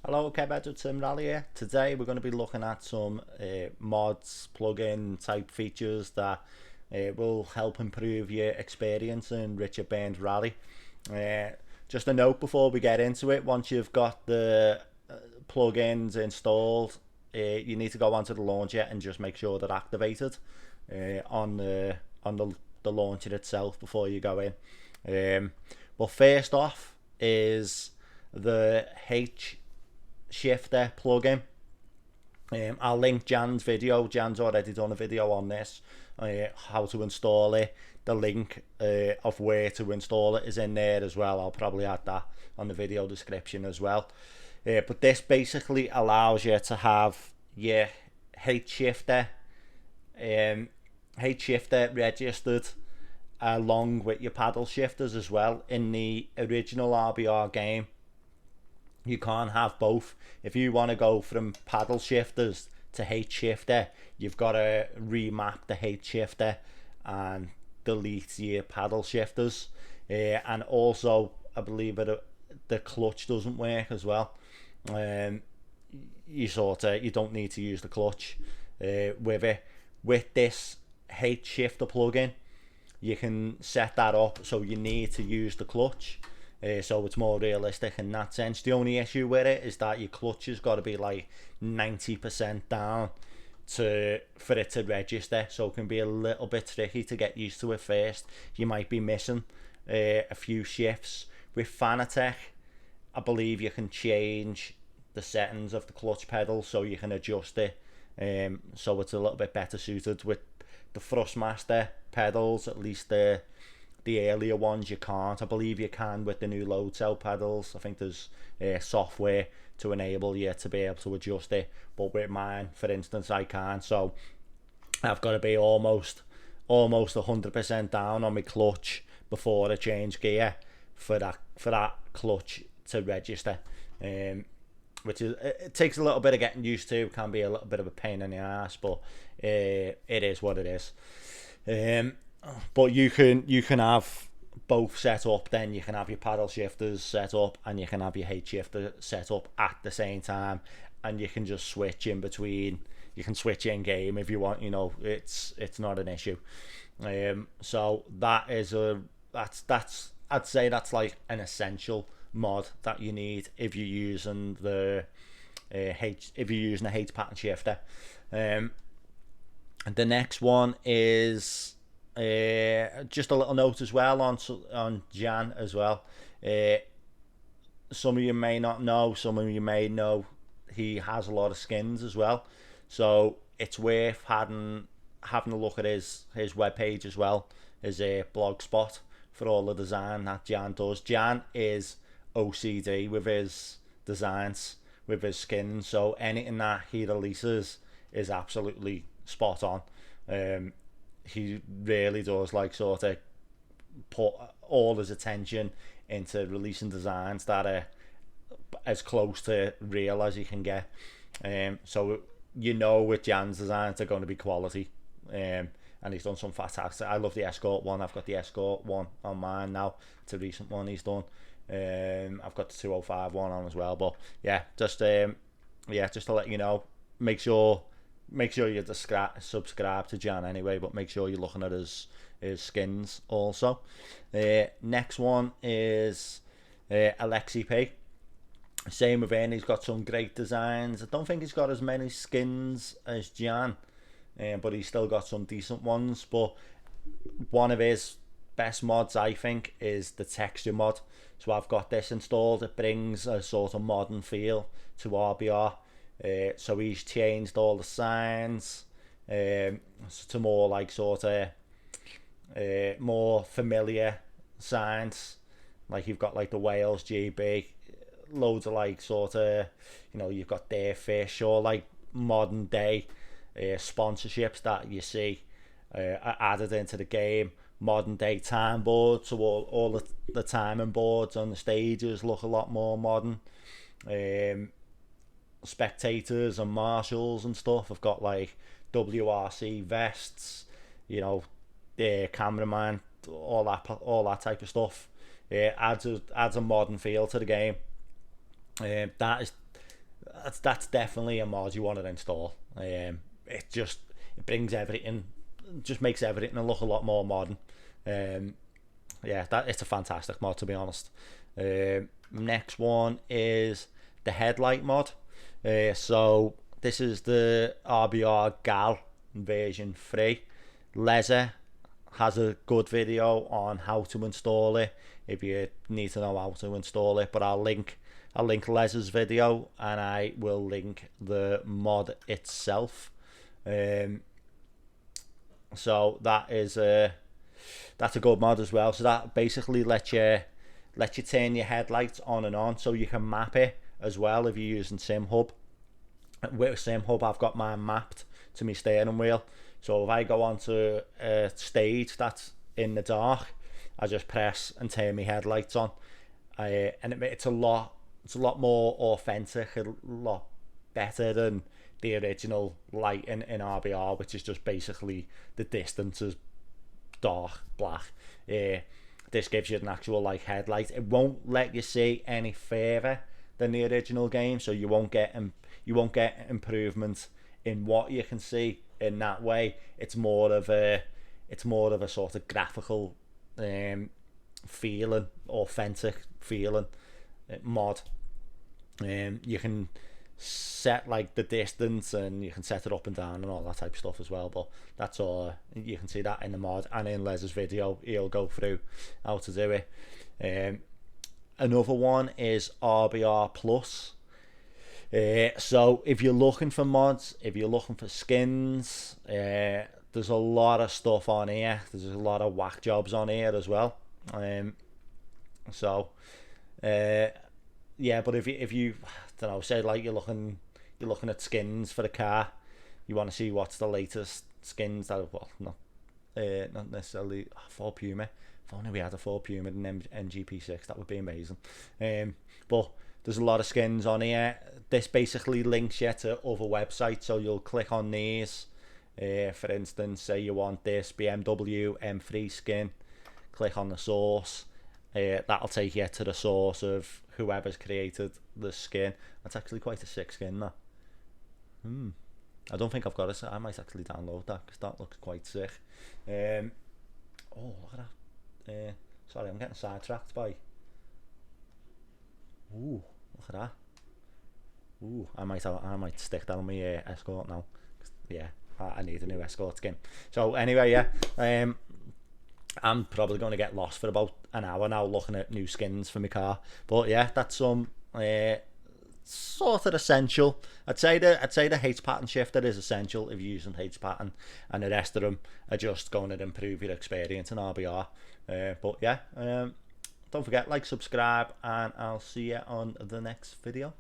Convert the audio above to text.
Hello, KEEB Sim Rally here. Today we're going to be looking at some mods, plugin type features that will help improve your experience in Richard Burns Rally. Uh, just a note before we get into it, once you've got the plugins installed, you need to go onto the launcher and just make sure they're activated on the launcher itself before you go in. But first off is the HShifter plugin. I'll link Jan's video. Jan's already done a video on this, how to install it. The link of where to install it is in there as well. I'll probably add that on the video description as well. But this basically allows you to have your HShifter registered along with your paddle shifters as well. In the original RBR game, you can't have both. If you want to go from paddle shifters to HShifter, you've got to remap the HShifter and delete your paddle shifters. And also, I believe the clutch doesn't work as well. You don't need to use the clutch with it. With this HShifter plugin, you can set that up so you need to use the clutch. So it's more realistic in that sense. The only issue with it is that your clutch has got to be like 90% down for it to register, so it can be a little bit tricky to get used to it first. You might be missing a few shifts. With Fanatec, I believe you can change the settings of the clutch pedal so you can adjust it, so it's a little bit better suited. With the Thrustmaster pedals, at least the earlier ones, you can't. I believe you can with the new load cell pedals. I think there's software to enable you to be able to adjust it, but with mine, for instance, I can't. So I've got to be almost 100% down on my clutch before I change gear for that clutch to register, which is, it takes a little bit of getting used to. Can be a little bit of a pain in the ass, but it is what it is. But you can have both set up. Then you can have your paddle shifters set up and you can have your HShifter set up at the same time, and you can just switch in between. You can switch in game if you want. It's not an issue. So that's I'd say that's like an essential mod that you need if you're using the if you're using a H pattern shifter. The next one is just a little note as well on Jan as well. Some of you may not know, some of you may know, he has a lot of skins as well, so it's worth having a look at his webpage as well, his blog spot, for all the design that Jan does. Jan is OCD with his designs, with his skins, so anything that he releases is absolutely spot on. He really does sort of put all his attention into releasing designs that are as close to real as he can get. So with Jan's designs they're going to be quality. And he's done some fantastic. I love the Escort one. I've got the Escort one on mine now. It's a recent one he's done. I've got the 205 one on as well. But just to let you know, make sure you subscribe to Jan anyway, but make sure you're looking at his skins also. Next one is AleksiP. Same with him, he's got some great designs. I don't think he's got as many skins as Jan, but he's still got some decent ones. But one of his best mods, I think, is the texture mod. So I've got this installed. It brings a sort of modern feel to RBR. So he's changed all the signs to more sort of more familiar signs. Like you've got the Wales GB, loads of sort of, you've got their fish, or modern day sponsorships that you see are added into the game. Modern day time boards, so all the timing boards on the stages look a lot more modern. Spectators and marshals and stuff have got WRC vests, the cameraman, all that type of stuff. Adds a modern feel to the game. That is that's definitely a mod you want to install. It brings everything, just makes everything look a lot more modern. Yeah, it's a fantastic mod, to be honest. Next one is the Headlight mod. So this is the RBR Gal version 3. Leza has a good video on how to install it if you need to know how to install it, but I'll link Leza's video, and I will link the mod itself. So that's a good mod as well. So that basically lets you turn your headlights on and on, so you can map it as well if you're using SimHub. With SimHub, I've got mine mapped to my steering wheel. So if I go onto a stage that's in the dark, I just press and turn my headlights on, and it's a lot more authentic, a lot better than the original lighting in RBR, which is just basically the distance is dark black. This gives you an actual like headlight. It won't let you see any further than the original game, so you won't get improvement in what you can see in that way. It's more of a sort of graphical feeling, authentic feeling mod. You can set like the distance, and you can set it up and down and all that type of stuff as well, but that's all. You can see that in the mod, and in Leza's video he'll go through how to do it. Another one is RBR Plus. So if you're looking for mods, if you're looking for skins, there's a lot of stuff on here. There's a lot of whack jobs on here as well. Yeah, but if you don't know, say like you're looking at skins for the car, you want to see what's the latest skins that, well, not necessarily Ford Puma. If only we had a Ford Puma in NGP6, that would be amazing. But there's a lot of skins on here. This basically links you to other websites, so you'll click on these. For instance, say you want this BMW M3 skin, click on the source. That'll take you to the source of whoever's created the skin. That's actually quite a sick skin, that. I don't think I've got it. I might actually download that, because that looks quite sick. Oh, look at that. Sorry, I'm getting sidetracked by. Ooh, look at that. Ooh, I might stick that on my Escort now. Yeah, I need a new Escort skin. So anyway, yeah. I'm probably going to get lost for about an hour now looking at new skins for my car. But yeah, that's some sort of essential. I'd say the H pattern shifter is essential if you're using H pattern, and the rest of them are just going to improve your experience in RBR. But yeah, don't forget, like, subscribe, and I'll see you on the next video.